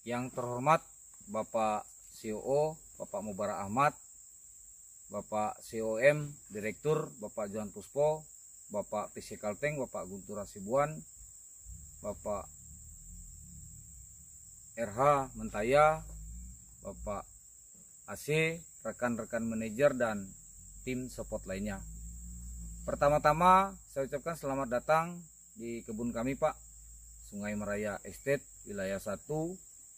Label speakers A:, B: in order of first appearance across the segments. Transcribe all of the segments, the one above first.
A: Yang terhormat Bapak COO, Bapak Mubarak Ahmad, Bapak COM, Direktur, Bapak Johan Puspo, Bapak PC Kalteng, Bapak Guntur Hasibuan, Bapak RH Mentaya, Bapak AC, rekan-rekan manajer dan tim support lainnya. Pertama-tama saya ucapkan selamat datang di kebun kami Pak, Sungai Meraya Estate, wilayah 1,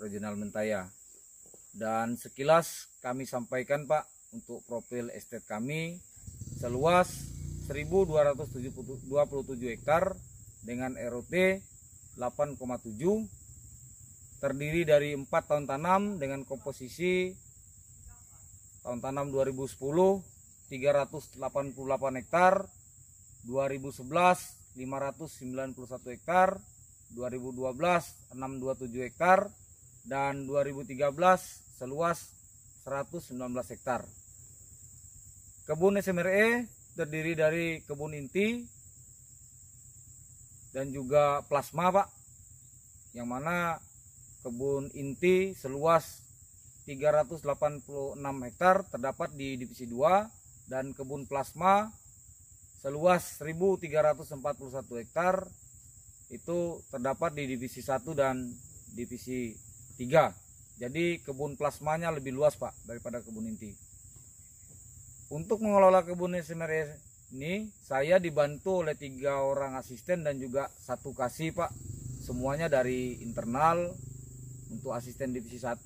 A: Regional Mentaya. Dan sekilas kami sampaikan Pak, untuk profil estate kami seluas 1.227 hektar dengan ROT 8,7, terdiri dari 4 tahun tanam dengan komposisi tahun tanam 2010 388 hektar, 2011 591 hektar, 2012 627 hektar, dan 2013 seluas 119 hektar. Kebun SMRE terdiri dari kebun inti dan juga plasma Pak, yang mana kebun inti seluas 386 hektar terdapat di divisi 2 dan kebun plasma seluas 1.341 hektar itu terdapat di divisi 1 dan divisi 3. Jadi kebun plasmanya lebih luas Pak daripada kebun inti. Untuk mengelola kebun SMRE ini saya dibantu oleh 3 orang asisten dan juga 1 kasih Pak. Semuanya dari internal. Untuk asisten divisi 1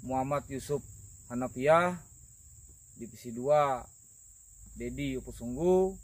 A: Muhammad Yusuf Hanafiah, divisi 2 Dedi Upusunggu,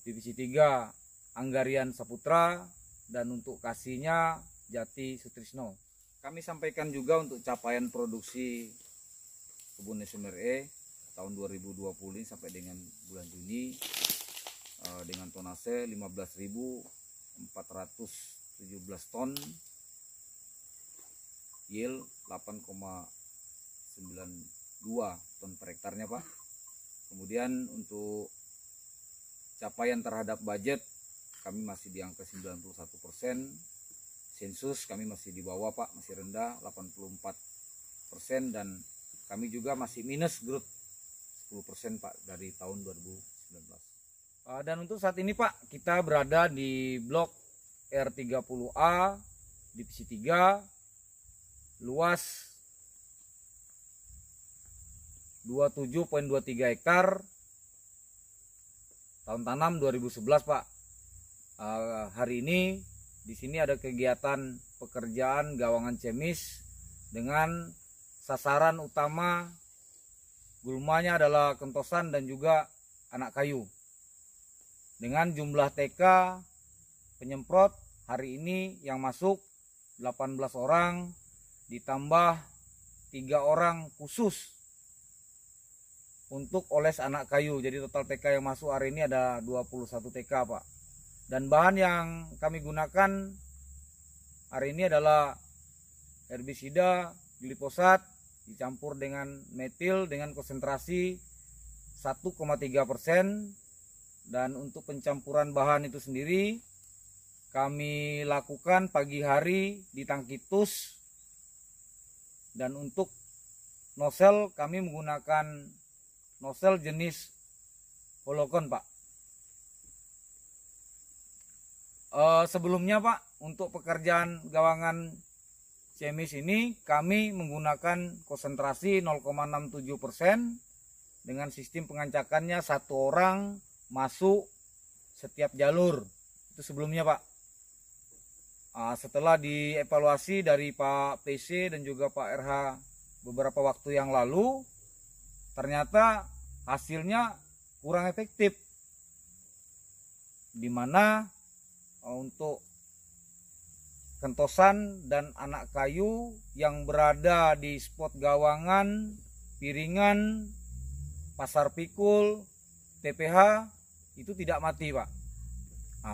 A: divisi 3 Anggarian Saputra, dan untuk kasihnya Jati Sutrisno. Kami sampaikan juga untuk capaian produksi kebun SMRE tahun 2020 sampai dengan bulan Juni dengan tonase 15.417 ton, yield 8,92 ton per hektarnya Pak. Kemudian untuk capaian terhadap budget kami masih di angka 91%. Sensus kami masih di bawah Pak, masih rendah 84%, dan kami juga masih minus growth 10% Pak dari tahun 2019. Dan untuk saat ini Pak, kita berada di blok R30A divisi 3, luas 27,23 hektar, tahun tanam 2011 Pak. Hari ini di sini ada kegiatan pekerjaan gawangan cemis dengan sasaran utama gulmanya adalah kentosan dan juga anak kayu. Dengan jumlah TK penyemprot hari ini yang masuk 18 orang, ditambah 3 orang khusus untuk oles anak kayu. Jadi total TK yang masuk hari ini ada 21 TK Pak. Dan bahan yang kami gunakan hari ini adalah herbisida glifosat dicampur dengan metil dengan konsentrasi 1,3%. Dan untuk pencampuran bahan itu sendiri kami lakukan pagi hari di tangki tus. Dan untuk nosel kami menggunakan nosel jenis Holocon Pak. Sebelumnya Pak, untuk pekerjaan gawangan cemis ini kami menggunakan konsentrasi 0,67% dengan sistem pengancakannya 1 orang masuk setiap jalur. Itu sebelumnya Pak. Setelah dievaluasi dari Pak PC dan juga Pak RH beberapa waktu yang lalu, ternyata hasilnya kurang efektif, dimana untuk kentosan dan anak kayu yang berada di spot gawangan, piringan, pasar pikul, TPH itu tidak mati Pak.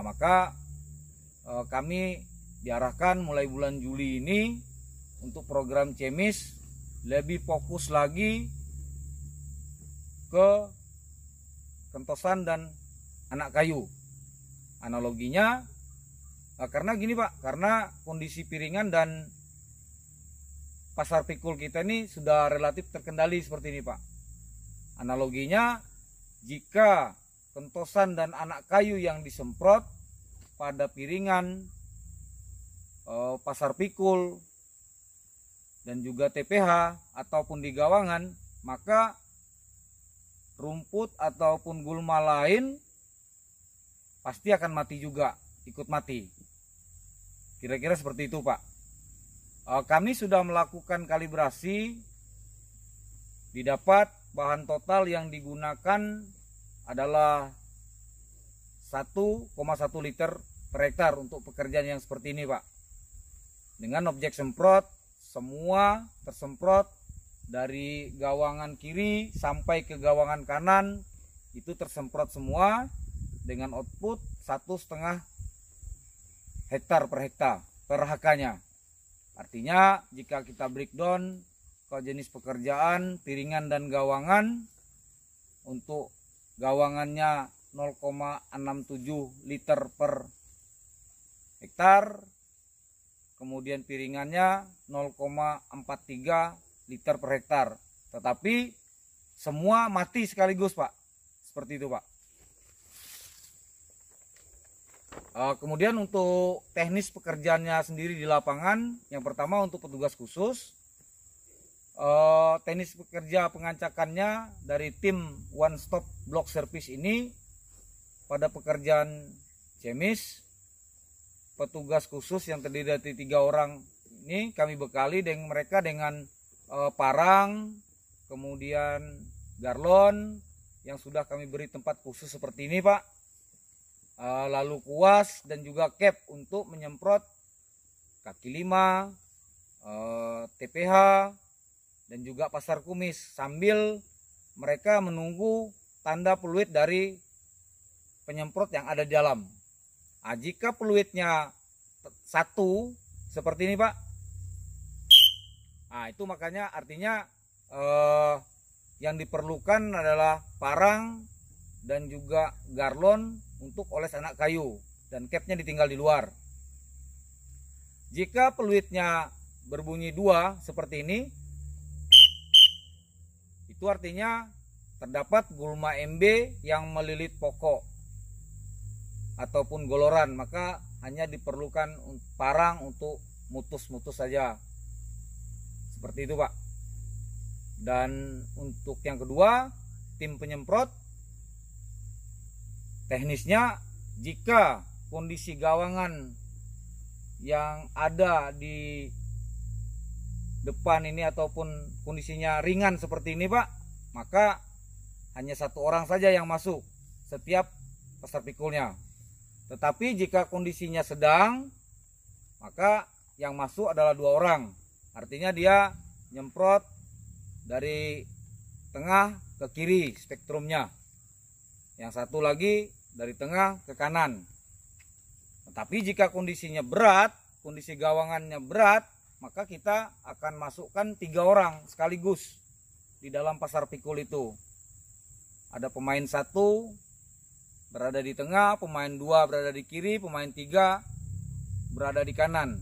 A: Maka kami diarahkan mulai bulan Juli ini untuk program cemis lebih fokus lagi ke kentosan dan anak kayu. Analoginya Karena gini Pak, karena kondisi piringan dan pasar pikul kita ini sudah relatif terkendali seperti ini Pak. Analoginya, jika kentosan dan anak kayu yang disemprot pada piringan, pasar pikul, dan juga TPH ataupun di gawangan, maka rumput ataupun gulma lain pasti akan mati juga, ikut mati. Kira-kira seperti itu Pak. Kami sudah melakukan kalibrasi, didapat bahan total yang digunakan adalah 1,1 liter per hektar untuk pekerjaan yang seperti ini Pak. Dengan objek semprot, semua tersemprot dari gawangan kiri sampai ke gawangan kanan, itu tersemprot semua dengan output 1,5 hektar per hektar per hakanya. Artinya jika kita breakdown ke jenis pekerjaan piringan dan gawangan, untuk gawangannya 0,67 liter per hektar, kemudian piringannya 0,43 liter per hektar. Tetapi semua mati sekaligus Pak, seperti itu Pak. Kemudian untuk teknis pekerjaannya sendiri di lapangan, yang pertama untuk petugas khusus, teknis pekerja pengancakannya dari tim One Stop Block Service ini, pada pekerjaan jemis, petugas khusus yang terdiri dari 3 orang ini kami bekali dengan mereka dengan parang, kemudian garlon yang sudah kami beri tempat khusus seperti ini Pak. Lalu kuas dan juga cap untuk menyemprot kaki lima, TPH, dan juga pasar kumis, sambil mereka menunggu tanda peluit dari penyemprot yang ada di dalam. Jika peluitnya 1 seperti ini Pak, itu makanya artinya yang diperlukan adalah parang dan juga garlon untuk oles anak kayu, dan capnya ditinggal di luar. Jika peluitnya berbunyi 2 seperti ini, itu artinya terdapat gulma MB yang melilit pokok ataupun goloran, maka hanya diperlukan parang untuk mutus-mutus saja, seperti itu Pak. Dan untuk yang kedua, tim penyemprot, teknisnya jika kondisi gawangan yang ada di depan ini ataupun kondisinya ringan seperti ini Pak, maka hanya 1 orang saja yang masuk setiap pasar pikulnya. Tetapi jika kondisinya sedang, maka yang masuk adalah 2 orang. Artinya dia nyemprot dari tengah ke kiri spektrumnya, yang satu lagi dari tengah ke kanan. Tetapi jika kondisinya berat, kondisi gawangannya berat, maka kita akan masukkan 3 orang sekaligus di dalam pasar pikul itu. Ada pemain 1 berada di tengah, pemain 2 berada di kiri, pemain 3 berada di kanan.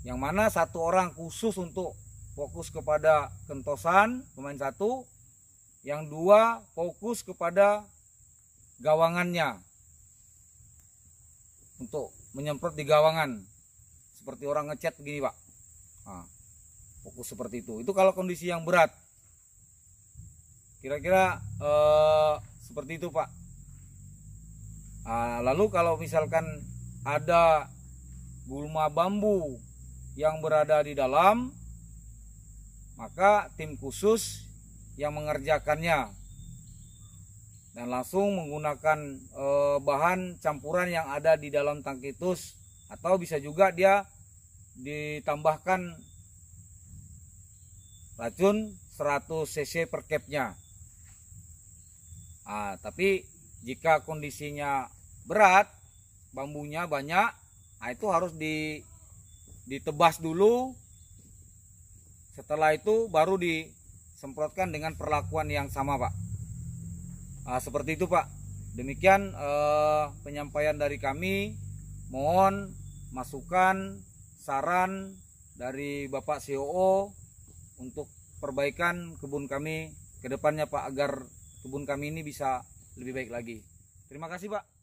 A: Yang mana 1 orang khusus untuk fokus kepada kentosan, pemain 1, yang 2 fokus kepada gawangannya untuk menyemprot di gawangan, seperti orang ngecat begini Pak. Fokus seperti itu. Itu kalau kondisi yang berat. Kira-kira seperti itu Pak. Lalu kalau misalkan ada gulma bambu yang berada di dalam, maka tim khusus yang mengerjakannya dan langsung menggunakan bahan campuran yang ada di dalam tangki tus, atau bisa juga dia ditambahkan racun 100 cc per capnya. Tapi jika kondisinya berat, bambunya banyak, itu harus ditebas dulu. Setelah itu baru disemprotkan dengan perlakuan yang sama Pak. Seperti itu Pak. Demikian penyampaian dari kami. Mohon masukan, saran dari Bapak COO untuk perbaikan kebun kami ke depannya Pak, agar kebun kami ini bisa lebih baik lagi. Terima kasih Pak.